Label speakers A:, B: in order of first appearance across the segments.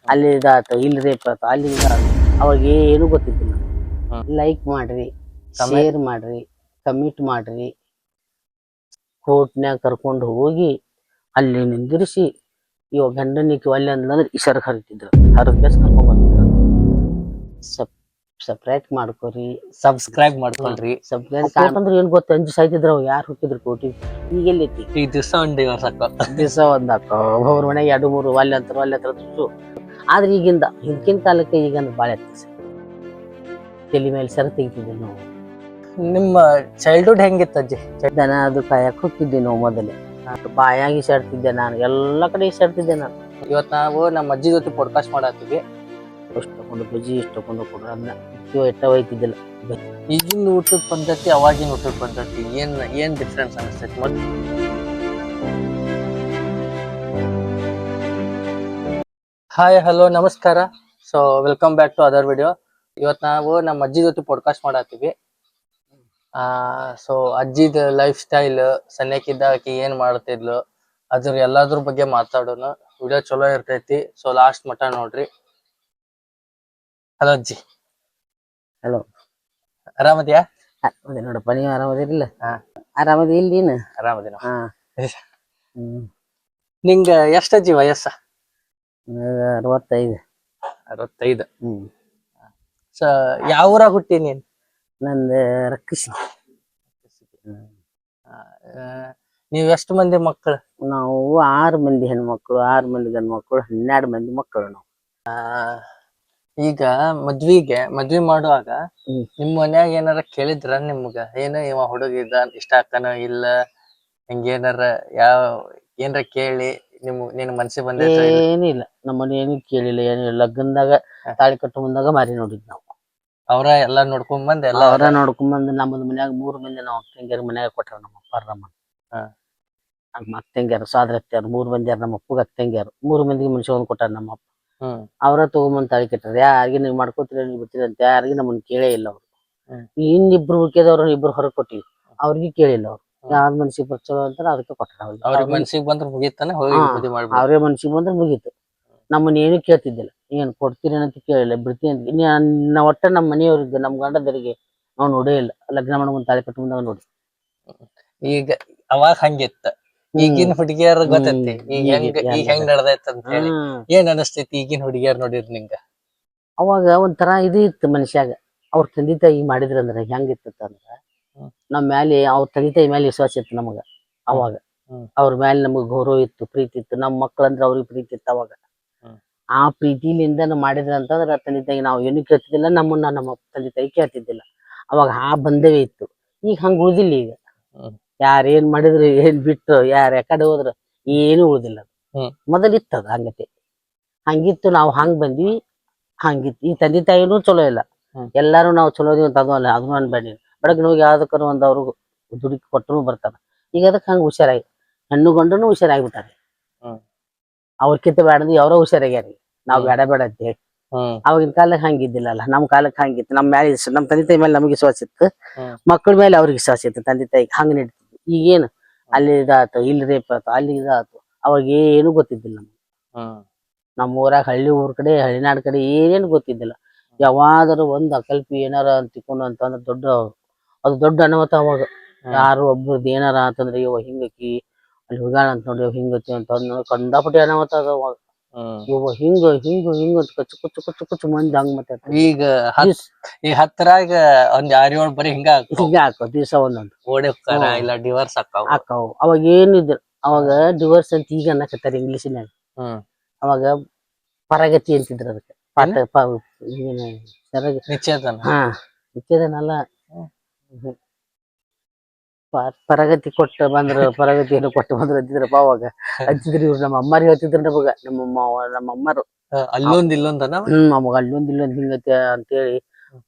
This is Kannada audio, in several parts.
A: ಅಲ್ಲಿ ಇದಾತು, ಇಲ್ಲಿ ರೇಪ್ ಆಯ್ತು, ಅಲ್ಲಿ ಇದಾತು. ಅವಾಗ ಏನು ಗೊತ್ತಿದ್ದಿಲ್ಲ. ಲೈಕ್ ಮಾಡ್ರಿ, ಶೇರ್ ಮಾಡ್ರಿ, ಕಮಿಟ್ ಮಾಡ್ರಿ, ಕೋರ್ಟ್ನ್ಯಾಗ ಕರ್ಕೊಂಡು ಹೋಗಿ ಅಲ್ಲಿ ನಿಂದಿರಿಸಿ ಇವಾಗ ಗಂಡನಿಕ್ಕೆ ಒಲ್ಲೆ ಅಂದ್ರೆ ಇಶಾರ್ಗ್ ಹರಿತಿದ್ರು, ಹರಿದ್ಮೇಲೆ ಕರ್ಕೊಂಡ್ ಬರ್ತಿದ್ರು. ಸಪ್ರೇಟ್ ಮಾಡ್ಕೊರಿ,
B: ಸಬ್ಸ್ಕ್ರೈಬ್ ಮಾಡ್ಕೊಳ್ರಿ.
A: ಸಪ್ರೇಟ್ ಅಂದ್ರೆ ಏನ್ ಗೊತ್ತ, ಅಂಜು ಸಾಯ್ತಿದ್ರು ಅವ್ ಯಾರು ಹುಟ್ಟಿದ್ರು ಕೋಟಿ. ಈಗ ಎಲ್ಲೈತಿ
B: ಈ ದಿವಸ ಒಂದ್ ದಿವಸ
A: ದಿವಸ ಒಂದಾಕ ಒಬ್ಬೊಬ್ರ ಮನೆಗೆ 2-3 ಒಲ್ಲೆ ಅಂತಾರ ಆದ್ರೆ ಹಿಂದಿನ ಕಾಲಕ್ಕೆ ಈಗ ಅಂದ್ರೆ ಬಾಳ ಎತ್ತ ತಲೆ ಮೇಲೆ ಸರ ತೆಗಿತಿದ್ವಿ ನಾವು.
B: ನಿಮ್ಮ ಚೈಲ್ಡ್ಹುಡ್ ಹೆಂಗಿತ್ತು ಅಜ್ಜಿ?
A: ದನ ಅದು ಕಾಯಕ್ ಹೋಗ್ತಿದ್ದೆ ನಾವು ಮೊದಲೇ. ಬಾಯಾಗಿ ಇಸಾಡ್ತಿದ್ದೆ ನಾನು, ಎಲ್ಲಾ ಕಡೆ ಇಸಾಡ್ತಿದ್ದೆ ನಾನು.
B: ಇವತ್ ನಾವು ನಮ್ಮ ಅಜ್ಜಿ ಜೊತೆ ಪಾಡ್ಕಾಸ್ಟ್ ಮಾಡತ್ತೀವಿ.
A: ಅಷ್ಟು ತಗೊಂಡು ಬಜ್ಜಿ ಇಷ್ಟು ತಗೊಂಡು ಕೊಡ್ರ ಅದನ್ನ ಎಟ್ಟ ಒಯ್ತಿದ್ದಿಲ್ಲ.
B: ಈಗಿನ ಊಟದ ಪದ್ಧತಿ ಅವಾಗಿನ ಊಟದ ಪದ್ಧತಿ ಏನ್ ಡಿಫ್ರೆನ್ಸ್ ಅನಿಸ್ತೈತಿ? ಹಾಯ್ ಹಲೋ ನಮಸ್ಕಾರ. So welcome back to other video. ಇವತ್ ನಾವು ನಮ್ಮ ಅಜ್ಜಿ ಜೊತೆ ಪಾಡ್ಕಾಸ್ಟ್ ಮಾಡತ್ತೀವಿ. ಸೊ ಅಜ್ಜಿದ ಲೈಫ್ ಸ್ಟೈಲ್, ಸಣ್ಣಕ್ಕಿದ್ದಾಗ ಆಕಿ ಏನ್ ಮಾಡ್ತಿದ್ಲು ಅದ್ರ ಎಲ್ಲಾದ್ರ ಬಗ್ಗೆ ಮಾತಾಡೋಣ. ವಿಡಿಯೋ ಚಲೋ ಇರ್ತೈತಿ, ಸೊ ಲಾಸ್ಟ್ ಮಟ ನೋಡ್ರಿ. ಹಲೋ ಅಜ್ಜಿ.
A: ಹಲೋ,
B: ಆರಾಮದಿಯಾ?
A: ನೋಡಪ್ಪ, ನೀವು ಆರಾಮದಿರಿಲ್ಲ? ಆರಾಮದಿ ಇಲ್ಲ ನೀನು?
B: ಆರಾಮದಿನ.
A: ಹ್ಮ್,
B: ನಿಂಗ ಎಷ್ಟ ಅಜ್ಜಿ ವಯಸ್ಸ?
A: 65.
B: 65. ಸೊ ಯಾವ ಊರಾಗ ಹುಟ್ಟಿ ನೀನ್?
A: ನಂದು ರಕ್ಷಿ.
B: ನೀವ್ ಎಷ್ಟು ಮಂದಿ ಮಕ್ಕಳು?
A: ನಾವು 6 ಮಂದಿ ಹೆಣ್ಮಕ್ಳು, 6 ಮಂದಿ ಗಂಡು ಮಕ್ಕಳು, 12 ಮಂದಿ ಮಕ್ಕಳು ನಾವು.
B: ಈಗ ಮದ್ವಿ ಮಾಡುವಾಗ ನಿಮ್ ಮನ್ಯಾಗ ಏನಾರ ಕೇಳಿದ್ರ ನಿಮ್ಗ, ಏನ ಇವ ಹುಡುಗ ಇಷ್ಟ ಆಕನ ಇಲ್ಲ, ಹಿಂಗೇನಾರ ಏನಾರ ಕೇಳಿ ನಿನ್ ಮನ್ಸಿಗೆ ಬಂದೈತೆ?
A: ಏನಿಲ್ಲ, ನಮ್ಮನೆ ಏನು ಕೇಳಿಲ್ಲ, ಏನಿಲ್ಲ. ಲಗ್ನದಾಗ ತಾಳಿ ಕಟ್ಟು ಮುಂದಾಗ ಮಾರಿ ನೋಡಿದ್ ನಾವು.
B: ಅವ್ರ ಎಲ್ಲಾ ನೋಡ್ಕೊಂಡ್ ಬಂದ್
A: ಅವ್ರ ನೋಡ್ಕೊಂಡ್ ಬಂದ್ ನಮ್ಮದ್ ಮನ್ಯಾಗ 3 ಮಂದಿ ನಾವು ಅಕ್ಕಂಗ್ಯಾರ ಮನ್ಯಾಗ ಕೊಟ್ಟಾರ ನಮ್ಮ ಅಪ್ಪಾರ ನಮ್ಮ ಅತ್ತಂಗ್ಯಾರ, ಸಾದ್ರ ಅತ್ಯಾರ 3 ಮಂದಿ. ನಮ್ಮ ಅಪ್ಪಗ ಅತ್ತಂಗ್ಯಾರ 3 ಮಂದಿಗೆ ಮನುಷ್ಯ ಒಂದ್ ಕೊಟ್ಟಾರ ನಮ್ಮ ಅಪ್ಪ. ಅವ್ರ ತಗೊಂಬಂದ್ ತಾಳಿ ಕಟ್ಟಾರ. ಯಾರಿಗೆ ನೀವು ಮಾಡ್ಕೋತೀರ ಬಿಡ್ತೀರಿ ಅಂತ ಯಾರಿಗೆ ನಮ್ಮನ್ನ ಕೇಳೇ ಇಲ್ಲ ಅವ್ರು. ಇನ್ನಿಬ್ರು ಉಳ್ಕೆದವ್ರು 2 ಹೊರಗೆ ಕೊಟ್ಟಿವಿ, ಅವ್ರಿಗೆ ಕೇಳಿಲ್ಲ ಅವ್ರು. ಯಾವ್ದ್ ಮನ್ಸಿಗೆ ಬರ್ತದ ಅಂತಾರ ಅದಕ್ಕೆ ಕೊಟ್ಟಾರ.
B: ಅವ್ರಿಗೆ ಮನ್ಸಿಗೆ ಬಂದ್ರೆ ಮುಗೀತಾನೆ,
A: ಅವ್ರೇ ಮನ್ಸಿಗೆ ಬಂದ್ರೆ ಮುಗೀತು. ನಮ್ಮನ್ನ ಏನು ಕೇಳ್ತಿದ್ದಿಲ್ಲ, ಏನ್ ಕೊಡ್ತೀರಿ ಅಂತ ಕೇಳಿಲ್ಲ, ಬಿಡ್ತೀನಿ ಅಂತ. ಒಟ್ಟ ನಮ್ಮ ಮನೆಯವ್ರಿಗೆ, ನಮ್ ಗಂಡದರಿಗೆ ನಾವು ನೋಡೇ ಇಲ್ಲ. ಲಗ್ನ ಮಾಡ್ಕೊಂಡ್ ತಾಳಿ ಕಟ್ಟ ಮುಂದಾಗ ನೋಡಿ.
B: ಈಗ ಅವಾಗ ಹಂಗಿತ್ತ, ಈಗಿನ ಹುಡುಗಿಯರ್ ಗೊತ್ತೈತಿ ಈಗ ಹೆಂಗ್ ನಡ್ದೈತ್ ಅಂತ ಹೇಳಿ. ಏನ್ ಅನಸ್ತೈತಿ ಈಗಿನ ಹುಡುಗಿಯರ್ ನೋಡಿರ್ ನಿಂಗ?
A: ಅವಾಗ ಒಂಥರ ಇದು ಇತ್ತು ಮನುಷ್ಯಾಗ. ಅವ್ರ ತಂದೆ ತಾಯಿ ಮಾಡಿದ್ರಂದ್ರ ಹೆಂಗಿತ್ತ ಅಂದ್ರ, ನಮ್ ಮ್ಯಾಲೆ ಅವ್ರ ತಂದೆ ತಾಯಿ ಮ್ಯಾಲೆ ವಿಶ್ವಾಸ ಇತ್ತು ನಮಗ. ಅವಾಗ ಅವ್ರ ಮ್ಯಾಲೆ ನಮಗ್ ಗೌರವ ಇತ್ತು, ಪ್ರೀತಿ ಇತ್ತು. ನಮ್ ಮಕ್ಳಂದ್ರ ಅವ್ರಿಗೆ ಪ್ರೀತಿ ಇತ್ತು. ಅವಾಗ ಆ ಪ್ರೀತಿಲಿಂದ ಮಾಡಿದ್ರ ಅಂತಂದ್ರ ತಂದೆ ತಾಯಿ ನಾವು ಏನು ಕೇಳ್ತಿದ್ದಿಲ್ಲ, ನಮ್ಮನ್ನ ನಮ್ಮ ತಂದೆ ತಾಯಿ ಕೇಳ್ತಿದ್ದಿಲ್ಲ. ಅವಾಗ ಆ ಬಂಧವೇ ಇತ್ತು. ಈಗ ಹಂಗ ಉಳ್ದಿಲ್ಲ. ಈಗ ಯಾರ ಏನ್ ಮಾಡಿದ್ರು, ಏನ್ ಬಿಟ್ರು, ಯಾರ ಯಾಕಡೆ ಹೋದ್ರು ಏನು ಉಳ್ದಿಲ್ಲ. ಮೊದಲಿತ್ತದ ಹಂಗತೆ, ಹಂಗಿತ್ತು. ನಾವು ಹಂಗ್ ಬಂದ್ವಿ, ಹಂಗಿತ್ತು. ಈ ತಂದೆ ತಾಯಿನೂ ಚಲೋ ಇಲ್ಲ, ಎಲ್ಲಾರು ನಾವು ಚಲೋ ಇದೀವಿ ಅಂತ ಅದನ್ನು ಅನ್ಬೇಡಿ. ಬೆಳಗ್ಗೆ ಹೋಗಿ ಯಾವ್ದಕ್ಕಾರ ಒಂದ್ ಅವ್ರು ದುಡುಕಿ ಕೊಟ್ಟರು ಬರ್ತಾರ. ಈಗ ಅದಕ್ಕೆ ಹಂಗ ಹುಷಾರಾಗಿ ಹೆಣ್ಣು ಗಂಡನು ಹುಷಾರಾಗ್ಬಿಟ್ಟಾರೆ. ಅವ್ರಕಿಂತ ಬೇಡದಿ ಅವ್ರ ಹುಷಾರಾಗ್ಯಾರ. ನಾವ್ ಬೇಡ ಅಂತ ಹೇಳಿ. ಅವಾಗಿನ ಕಾಲಕ್ಕೆ ಹಂಗಿದ್ದಿಲ್ಲಲ್ಲ, ನಮ್ ಕಾಲಕ್ಕೆ ಹಂಗಿತ್ತು. ನಮ್ ಮ್ಯಾಲೆ ನಮ್ ತಂದೆ ತಾಯಿ ಮೇಲೆ ನಮಗೆ ವಿಶ್ವಾಸ ಇತ್ತು, ಮಕ್ಕಳ ಮೇಲೆ ಅವ್ರಿಗೆ ವಿಶ್ವಾಸ ಇತ್ತು. ತಂದೆ ತಾಯಿಗೆ ಹಂಗ ನಡೀತಿತ್ತು. ಈಗೇನು ಅಲ್ಲಿ ಇದಾತು, ಇಲ್ಲಿ ರೇಪ್ ಆಯ್ತು, ಅಲ್ಲಿ ಇದಾತು. ಅವಾಗ ಏನು ಗೊತ್ತಿದ್ದಿಲ್ಲ ನಮ್ಗೆ. ನಮ್ಮ ಊರಾಗ ಊರ್ ಕಡೆ, ಹಳ್ಳಿನಾಡ್ ಕಡೆ ಏನೇನು ಗೊತ್ತಿದ್ದಿಲ್ಲ. ಯಾವಾದರೂ ಒಂದ್ ಅಕಲ್ಪಿ ಏನಾರ ಅಂತಿಕೊಂಡು ಅಂತಂದ್ರೆ ಅದು ದೊಡ್ಡ ಅನಾಹುತ. ಅವಾಗ ಯಾರು ಒಬ್ಬರದ್ದು ಏನಾರ ಅಂತಂದ್ರೆ ಇವ ಹಿಂಗಕಿ ಅಲ್ಲಿ ಹುಗಾಳ ಅಂತ ನೋಡಿ ಹಿಂಗತಿ ಅಂತ ಕಂಡಾಪಟ್ಟಿ ಅನಾಹುತ ಅದ. ಅವಾಗ ಇವ ಹಿಂಗ ಕಚ್ಚು ಕುಚ್ಚು ಕುಚ್ಚು ಕುಚ್ಚು ಮಂದಿ ಹಂಗ ಮತ್ತೆ.
B: ಈಗ ಹತ್ತರಾಗ ಒಂದ್ 6-7 ಬರೀ ಹಿಂಗ
A: ಹಾಕೋ ದಿವಸ ಒಂದೊಂದು
B: ಓಡಿ ಹೋಗ್ತಾರ, ಇಲ್ಲ ಡಿವೋರ್ಸ್
A: ಹಾಕಾವು. ಅವಾಗ ಏನಿದ್ರು, ಅವಾಗ ಡಿವೋರ್ಸ್ ಅಂತ ಈಗ ಅನ್ನಕತ್ತಾರ ಇಂಗ್ಲೀಷಿನಾಗ. ಅವಾಗ ಪರಗತಿ ಅಂತಿದ್ರು ಅದಕ್ಕೆ. ನಿಚ್ಚೇದನಲ್ಲ, ಪರಗತಿ ಕೊಟ್ಟು ಬಂದ್ರು, ಪರಗತಿಯನ್ನು ಕೊಟ್ಟು ಬಂದ್ರು ಅಂತಿದ್ರಪ್ಪ ಅವಾಗ. ಅಂತಿದ್ರಿ ಇವ್ರು. ನಮ್ಮ ಅಮ್ಮಾರಿ ಹೇಳ್ತಿದ್ರು ನಮಗ, ನಮ್ಮ ಅಮ್ಮರು
B: ಅಲ್ಲೊಂದ್ ಇಲ್ಲೊಂದ
A: ನಮಗ ಅಲ್ಲೊಂದ್ ಇಲ್ಲೊಂದ್ ಹಿಂಗತೆ ಅಂತೇಳಿ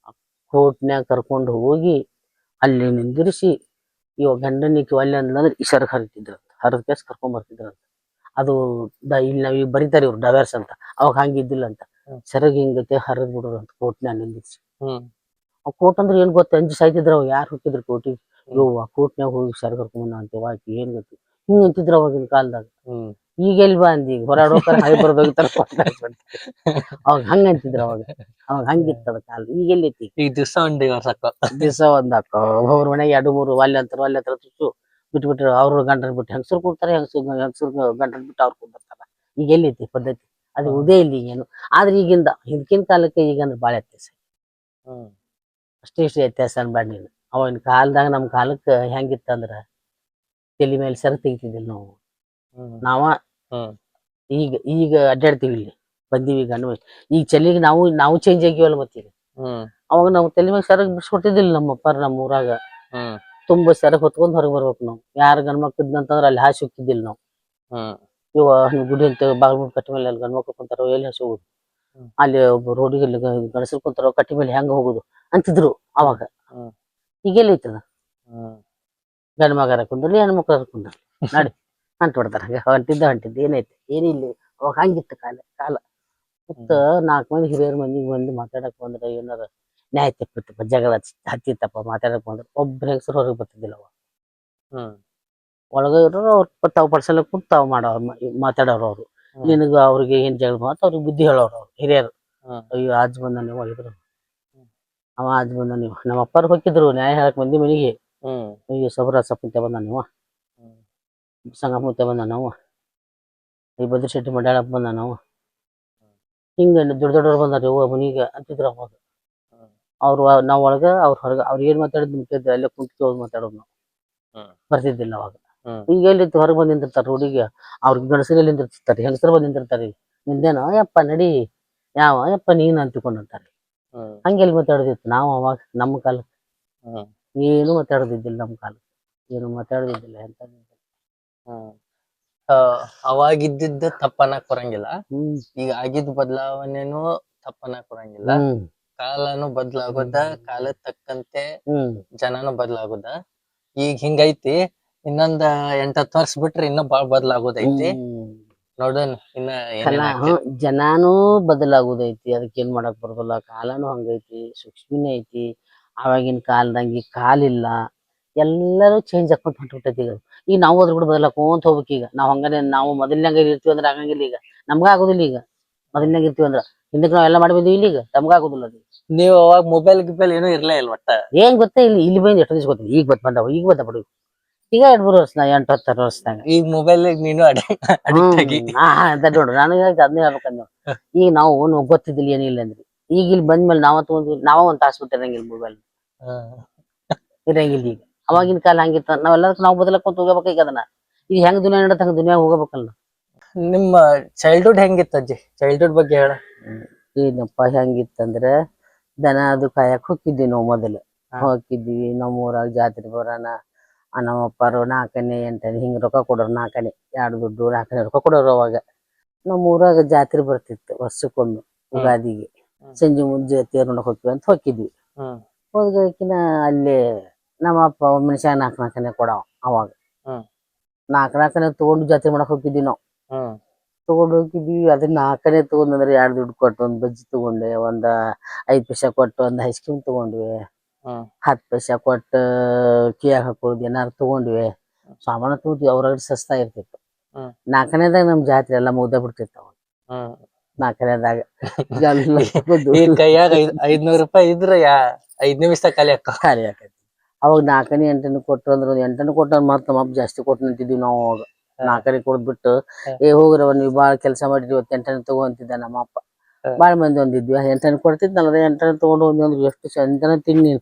A: ಕೋರ್ಟ್ನ್ಯಾಗ ಕರ್ಕೊಂಡು ಹೋಗಿ ಅಲ್ಲಿ ನಿಂದಿರಿಸಿ ಇವಾಗ ಗಂಡನಿಕ್ಕೆ ಒಲ್ಲೆ ಅಂದ್ರೆ ಇಶಾರ್ಗ್ ಹರಿತಿದ್ರು, ಹರಿದ್ ಕೇಸ್ ಕರ್ಕೊಂಡ್ ಬರ್ತಿದ್ರಂತ. ಅದು ಇಲ್ಲಿ ನಾವೀಗ ಬರೀತಾರೆ ಇವ್ರು ಡೈವರ್ಸ್ ಅಂತ. ಅವಾಗ ಹಂಗಿದ್ದಿಲ್ಲ ಅಂತ, ಸೆರಗ್ ಹಿಂಗತೆ ಹರಿದ್ ಬಿಡೋರು ಅಂತ ಕೋರ್ಟ್ನ್ಯಾಗ ನಿಂದಿರಿಸಿ. ಕೋರ್ಟ್ ಅಂದ್ರೆ ಏನ್ ಗೊತ್ತ, ಅಂಜು ಸಾಯ್ತಿದ್ರು ಅವ್ ಯಾರು ಹುಟ್ಟಿದ್ರು ಕೋರ್ಟಿಗೆ. ಕೋರ್ಟ್ನ್ಯಾಗ ಹೋಗಿ ಸೆರಗ್ ಕರ್ಕೊಂಡ್ ಅಂತೇಳಿ ಏನ್ ಗೊತ್ತಿ ಹಿಂಗ ಅಂತಿದ್ರು ಅವಾಗಿನ ಕಾಲದಾಗ. ಈಗ ಎಲ್ಲಿ ಬಾ ಅಂದಿ ಹೊರಾಡೋಕಾರ ಹೈ ಬರೋದೋಗ್ತಾರ ಅವಾಗ ಹಂಗ ಅಂತಿದ್ರ ಅವಾಗ ಹಂಗಿತ್ತದ ಕಾಲ ಈಗ ಎಲ್ಲೈತಿ
B: ಈಗ ದಿವ್ಸ ಒಂದ್ ಸಾಕು.
A: ದಿವಸ ಒಂದ್ ಹಾಕೋ ಒಬ್ಬೊಬ್ರ ಮನೆಗೆ 2 3 ಒಲ್ಲೆ ಅಂತಾರ ತುಸು ಬಿಟ್ಬಿಟ್ರು ಅವ್ರ ಗಂಟನ್ ಬಿಟ್ಟು ಹೆಂಗಸರು ಕೂಡ್ತಾರೆ ಹೆಂಗಸರು ಗಂಟನ್ ಬಿಟ್ಟು ಅವ್ರು ಕೂಡ್ತಾರ. ಈಗ ಎಲ್ಲೈತಿ ಪದ್ಧತಿ ಅದು ಉದೇ ಇಲ್ಲ ಈಗೇನು. ಆದ್ರೆ ಈಗಿಂದ ಹಿಂದ್ಕಿನ ಕಾಲಕ್ಕೆ ಈಗ ಅಂದ್ರೆ ಬಾಳ ವ್ಯತ್ಯಾಸ ಇಷ್ಟು ವ್ಯತ್ಯಾಸ ಅನ್ಬೇಡ ನೀನು. ಅವಾಗಿನ ಕಾಲದಾಗ ನಮ್ ಕಾಲಕ್ಕೆ ಹೆಂಗಿತ್ತಂದ್ರ ತಲಿ ಮೇಲೆ ಸೆರಗ್ ತೆಗಿತಿದ್ದಿಲ್ಲ ನಾವ ಈಗ ಈಗ ಅಡ್ಡಾಡ್ತೀವಿ ಇಲ್ಲಿ ಬಂದೀವಿ ಈಗ ಈಗ ಚಳಿಗೆ ನಾವು ಚೇಂಜ್ ಆಗಿವಲ್ಲ ಮತ್ತೀಗ. ಅವಾಗ ನಾವು ತಲೆ ಮೇಲೆ ಸೆರಗ್ ಬಿಡ್ಸ್ಕೊಟ್ಟಿದ್ದಿಲ್ಲ ನಮ್ಮ ಅಪ್ಪಾರ ನಮ್ಮ ಊರಾಗ. ತುಂಬಾ ಸೆರಗ್ ಹೊತ್ಕೊಂಡ್ ಹೊರಗ್ ಬರ್ಬೇಕು ನಾವು. ಯಾರ ಗಂಡ್ಮಕ್ಳಿದ್ನಂತಂದ್ರ ಅಲ್ಲಿ ಹಾಸಿ ಹೋಗ್ತಿದ್ದಿಲ್ಲ ನಾವು. ಇವ ಗುಡಿ ಅಂತ ಬಾಗ್ಲ ಕಟ್ಟಿ ಮೇಲೆ ಅಲ್ಲಿ ಗಂಡ್ಮಕ್ಳು ಕುಂತಾರ ಎಲ್ಲಿ ಹಾಸಿ ಹೋಗುದು, ಅಲ್ಲಿ ಒಬ್ಬ ರೋಡಿಗೆ ಗಣಸರು ಕುಂತಾರ ಕಟ್ಟಿ ಮೇಲೆ ಹೆಂಗ ಹೋಗುದು ಅಂತಿದ್ರು ಅವಾಗ. ಈಗೆಲ್ಲ ಐತದ ಗಂಡ ಮಗರ ಕುಂದ್ರಲಿ ಹೆಣ್ಮಕ್ಳ ಕುಂದ್ರಲಿ ನಡಿ ಅಂಟ್ ಬಿಡ್ತಾರ. ಹೊಂಟಿದ್ದ ಏನೈತಿ ಏನಿಲ್ಲ. ಅವಾಗ ಹಂಗಿತ್ತು ಕಾಲ. ಮತ್ತ 4 ಮಂದಿ ಹಿರಿಯರ್ ಮಂದಿ ಮಾತಾಡಕ್ ಬಂದ್ರ ಏನಾರ ನ್ಯಾಯ ತಪ್ಪಿತ್ತಪ್ಪ ಜಗಳ ಹತ್ತಿತ್ತಪ್ಪ ಮಾತಾಡಕ್ ಬಂದ್ರ ಒಬ್ರ ಹೆಸರು ಹೊರಗೆ ಬರ್ತಿದ್ದಿಲ್ಲ ಅವ. ಒಳಗ ಇರೋರು ಅವ್ರ ತಾವ್ ಪಡ್ಸಲ ಕುಂತ ತಾವ್ ಮಾತಾಡೋರು ಅವ್ರು. ನಿನಗ ಅವ್ರಿಗೆ ಏನ್ ಜಗಳ ಮಾತು ಅವ್ರಿಗೆ ಬುದ್ಧಿ ಹೇಳೋರು ಅವ್ರು ಹಿರಿಯರು. ಅಯ್ಯೋ ಆಜ್ ಬಂದ ನೀವು ಇದ್ರು ಅವ ಆಜ್ ಬಂದ ನೀವು ನಮ್ಮ ಅಪ್ಪಾರು ಹೋಗಿದ್ರು ನ್ಯಾಯ ಹೇಳಕ್ ಮಂದಿ ಮನಿಗೆ. ಅಯ್ಯೋ ಸಬರ ಸಪ್ಪಂತೆ ಬಂದ ನೀವು ಸಂಗಮೂತೆ ಬಂದ ನಾವು ಈ ಬದ್ರಿ ಶೆಟ್ಟಿ ಮಂಡ್ಯಾಳಪ್ಪ ಬಂದ ನಾವು ಹಿಂಗ ದೊಡ್ಡವ್ರು ಬಂದಾರ ಮನಿಗೆ ಅಂತಿದ್ರ ಅವಾಗ. ಅವ್ರು ನಾವ್ ಒಳಗ ಅವ್ರ ಹೊರಗ ಅವ್ರ ಏನ್ ಮಾತಾಡಿದ್ ಮುಖ್ಯದ ಅಲ್ಲೇ ಕುಂತ್ಕೊ ಮಾತಾಡೋದು ನಾವು ಬರ್ತಿದ್ದಿಲ್ಲ ಅವಾಗ. ಈಗ ಎಲ್ಲಿತ್ತು ಹೊರಗೆ ಬಂದ್ ನಿಂತಿರ್ತಾರ ರೋಡಿಗೆ. ಅವ್ರಿಗೆ ಗಣಸರಲ್ಲಿ ನಿಂತಿರ್ತಾರೆ ಹೆಂಗಸರು ಬಂದ್ ನಿಂತಿರ್ತಾರೆ. ನಿಂದೇನೋ ಯಪ್ಪ ನಡಿ ಯಾವ ಯಪ್ಪ ನೀನ್ ಅಂತಿಕೊಂಡಿರ್ತಾರೆ. ಹಂಗೆಲ್ಲಿ ಮಾತಾಡೋದಿತ್ತು ನಾವು ಅವಾಗ ನಮ್ಮ ಕಾಲಕ್ಕೆ ಏನು ಮಾತಾಡೋದಿದ್ದಿಲ್ಲ. ನಮ್ಮ ಕಾಲಕ್ಕೆ ಏನು ಮಾತಾಡೋದಿದ್ದಿಲ್ಲ ಎಂತ.
B: ಅವಾಗಿದ್ದಿದ್ದ ತಪ್ಪನ್ನಕ್ ಬರಂಗಿಲ್ಲ. ಈಗ ಆಗಿದ್ ಬದಲಾವಣೆನೂ ತಪ್ಪನ್ನಕ್ ಬರಂಗಿಲ್ಲ. ಕಾಲನು ಬದ್ಲಾಗೋದ ಕಾಲದ ತಕ್ಕಂತೆ ಜನನು ಬದ್ಲಾಗೋದ. ಈಗ ಹಿಂಗೈತಿ ಇನ್ನೊಂದ್ 8-10 ವರ್ಷ ಬಿಟ್ರೆ ಇನ್ನೂ ಬಾಳ್ ಬದ್ಲಾಗೋದೈತಿ. ನೋಡೋಣ ಇನ್ನ
A: ಜನಾನು ಬದಲಾಗೋದೈತಿ. ಅದಕ್ಕೆ ಏನ್ ಮಾಡಕ್ ಬರೋದಿಲ್ಲ. ಕಾಲನು ಹಂಗೈತಿ ಸೂಕ್ಷ್ಮನೇ ಐತಿ. ಆವಾಗಿನ ಕಾಲದಂಗ ಈಗ ಕಾಲಿಲ್ಲ. ಎಲ್ಲರೂ ಚೇಂಜ್ ಹಾಕೊಂತ ಹೊಂಟ್ಬಿಟ್ಟೈತಿ ಈಗ. ಈಗ ನಾವು ಅದ್ರ ಕೂಡ ಬದಲಾಕೊಂತ ಹೋಗ್ಬೇಕು. ಈಗ ನಾವ್ ಹಂಗಾನೆ ನಾವು ಮೊದಲಿನಾಗ ಇರ್ತೀವಿ ಅಂದ್ರೆ ಆಗಂಗಿಲ್ಲ. ಈಗ ನಮ್ಗ ಆಗೋದಿಲ್ಲ. ಈಗ ಮೊದಲಿನಾಗ ಇರ್ತೀವಿ ಅಂದ್ರ ಹಿಂದಕ್ಕೆ ನಾವೆಲ್ಲ ಮಾಡಿ ಬಂದೀವಿ. ಇಲ್ಲಿ ಈಗ ನಮ್ಗ ಆಗೋದಿಲ್ಲ ಅದು.
B: ನೀವು ಅವಾಗ ಮೊಬೈಲ್ ಗಿಬೈಲ್ ಏನೂ ಇರ್ಲೇ ಇಲ್ಲ ಒಟ್ಟ.
A: ಏನ್ ಗೊತ್ತೇ ಇಲ್ಲಿ ಬಂದ್ ಎಷ್ಟು ದಿವಸ ಗೊತ್ತಿಲ್ಲ. ಈಗ ಬಂದವ ಈಗ ಬಂದ ಬಿಡು. ಈಗ 2-3 ವರ್ಷ 8-10 ವರ್ಷದಾಗ
B: ಈಗ ಮೊಬೈಲ್ ನೀನು
A: ನೋಡ್ರಿ ನಾನು ಅದನ್ನೇ ಹೇಳ್ಬೇಕಂದ. ಈಗ ನಾವು ಗೊತ್ತಿದ್ದಿಲ್ಲ ಏನಿಲ್ಲ ಅಂದ್ರಿ. ಈಗ ಇಲ್ಲಿ ಬಂದ್ಮೇಲೆ ನಾವ ತಗೊಂಡ್ವಿ ನಾವ ಒಂದ್ ತಾಸ್ ಬಿಟ್ಟು ಇರಂಗಿಲ್ಲ ಮೊಬೈಲ್ ಇರಂಗಿಲ್ಲ. ಈಗ ಅವಾಗಿನ ಕಾಲ ಹಂಗಿತ್ತ. ನಾವೆಲ್ಲದಕ್ಕೂ ನಾವು ಬದಲಾಕೊಂತ ಹೋಗ್ಬೇಕು. ಈಗ ಅದನ್ನ ಈಗ ಹೆಂಗ್ ದುನಿಯಾ ನಡತ್ ಹಂಗ ದುನಿಯಾ ಹೋಗಬೇಕಲ್ಲ.
B: ನಿಮ್ಮ ಚೈಲ್ಡ್ಹುಡ್ ಹೆಂಗಿತ್ತ ಅಜ್ಜಿ? ಚೈಲ್ಡ್ಹುಡ್ ಬಗ್ಗೆ ಹೇಳ.
A: ಏನಪ್ಪ ಹೆಂಗಿತ್ತಂದ್ರ ದನ ಅದು ಕಾಯಕ್ ಹೋಗಿದ್ವಿ ನಾವು ಮೊದಲು. ಹೋಗಿದ್ವಿ ನಮ್ಮೂರಾಗ ಜಾತ್ರೆ ಬರೋಣ ನಮ್ಮ ಅಪ್ಪಾರು 4 8 ಹಿಂಗ ರೊಕ್ಕ ಕೊಡೋರು. 4 2 ದುಡ್ಡು 4 ರೊಕ್ಕ ಕೊಡೋರು. ಅವಾಗ ನಮ್ಮ ಊರಾಗ ಜಾತ್ರೆ ಬರ್ತಿತ್ತು ವರ್ಷಕ್ಕೊಮ್ಮೆ ಯುಗಾದಿಗೆ. ಸಂಜೆ ಮುಂಜೆ ತೇರ್ ನೋಡಕ್ ಹೋಗ್ತೀವಿ ಅಂತ ಹೋಗಿದ್ವಿ. ಹೋದ್ಕಿನ ಅಲ್ಲಿ ನಮ್ಮ ಅಪ್ಪ ಮನುಷ್ಯ 4 ಕೊಡವ. ಅವಾಗ 4 ತಗೊಂಡು ಜಾತ್ರೆ ಮಾಡಕ್ ಹೋಗಿದ್ವಿ ನಾವು. ತಗೊಂಡ್ ಹೋಗಿದ್ವಿ. ಅದನ್ನ 4 ತಗೊಂಡ್ರೆ 2 ದುಡ್ಡು ಕೊಟ್ಟು ಒಂದ್ ಬಜ್ಜಿ ತಗೊಂಡೆ, ಒಂದ್ 5 ಪೈಸೆ ಕೊಟ್ಟು ಒಂದ್ ಐಸ್ ಕ್ರೀಮ್ ತಗೊಂಡ್ವಿ, 10 ಪೈಸೆ ಕೊಟ್ಟು ಕಿಯಾಗ ಹಾಕೊಳ್ಳೋದು ಏನಾರು ತಗೊಂಡ್ವಿ. ಸಾಮಾನು ತಗೊಂಡ್ವಿ. ಅವ್ರಾಗ ಸಸ್ತಾ ಇರ್ತಿತ್ತು. 4ನೇದಾಗ ನಮ್ ಜಾತ್ರೆ ಎಲ್ಲ ಮುಗ್ದ ಬಿಡ್ತಿತ್ತು. 4ನೇದಾಗ
B: ಕೈಯಾಗ 500 ರೂಪಾಯಿ ಇದ್ರ 5 ನಿಮಿಷ ಖಾಲಿ
A: ಆಕೈತಿ. ಅವಾಗ 4 8 ಕೊಟ್ಟು ಅಂದ್ರೆ 8 ಕೊಟ್ಟ ಮತ್ತ ನಮ್ಮ ಅಪ್ಪ ಜಾಸ್ತಿ ಕೊಟ್ಟು ನಿಂತಿದ್ವಿ ನಾವು. ಅವಾಗ 4 ಕೊಡ್ಬಿಟ್ಟು ಹೋಗ್ರವ ನೀವು ಬಾಳ ಕೆಲಸ ಮಾಡಿದ್ರಿ ಇವತ್ತು 8 ತಗೊಂತಿದ್ದ ನಮ್ಮ ಅಪ್ಪ. ಬಾಳ ಮಂದಿ ಒಂದಿದ್ವಿ. 8 ಕೊಡ್ತಿದ್ನಲ್ಲ 8 ತಗೊಂಡು ಹೋಗಿ ಎಷ್ಟು ಚಂದನ ತಿನ್ನಿ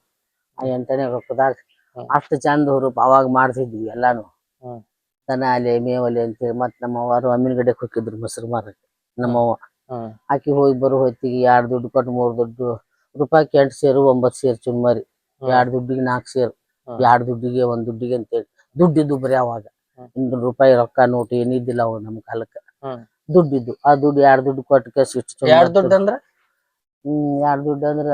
A: ಆ 8 ರೊಕ್ಕದಾಗ ಅಷ್ಟು ಚಂದ ಹುರುಪ್ ಅವಾಗ ಮಾಡ್ತಿದ್ವಿ ಎಲ್ಲಾನು. ದನ ಅಲೆ ಮೇವಲೆ ಅಂತೇಳಿ. ಮತ್ ನಮ್ಮವ್ವಾರು ಅಮ್ಮಿನಗಡ್ಡೆಗೆ ಹೋಗಿದ್ರು ಮೊಸರು ಮಾರಕ್ಕೆ. ನಮ್ಮವ್ವ ಆಕಿ ಹೋಗಿ ಬರೋ ಹೊತ್ತಿಗೆ 2 ದುಡ್ಡು ಕೊಟ್ಟು 3 ದುಡ್ಡು ರೂಪಾಯಿಗೆ 8 ಸೇರು 9 ಸೇರು ಚುಮ್ಮರಿ. 2 ದುಡ್ಡಿಗೆ 4 ಸೇರು 2 ದುಡ್ಡಿಗೆ 1 ದುಡ್ಡಿಗೆ ಅಂತೇಳಿ ದುಡ್ಡಿದ್ದು ಬರೀ ಅವಾಗ. 1 ರೂಪಾಯಿ ರೊಕ್ಕ ನೋಟು ಏನಿದ್ದಿಲ್ಲ ಅವಾಗ ನಮ್ಮ ಕಾಲಕ್ಕೆ. ದುಡ್ಡಿದ್ದು ಆ ದುಡ್ಡು 2 ದುಡ್ಡು ಕೊಟ್ಟು ಕಸಿ ಇಷ್ಟು
B: 2 ದುಡ್ಡು ಅಂದ್ರ
A: 2 ದುಡ್ಡು ಅಂದ್ರ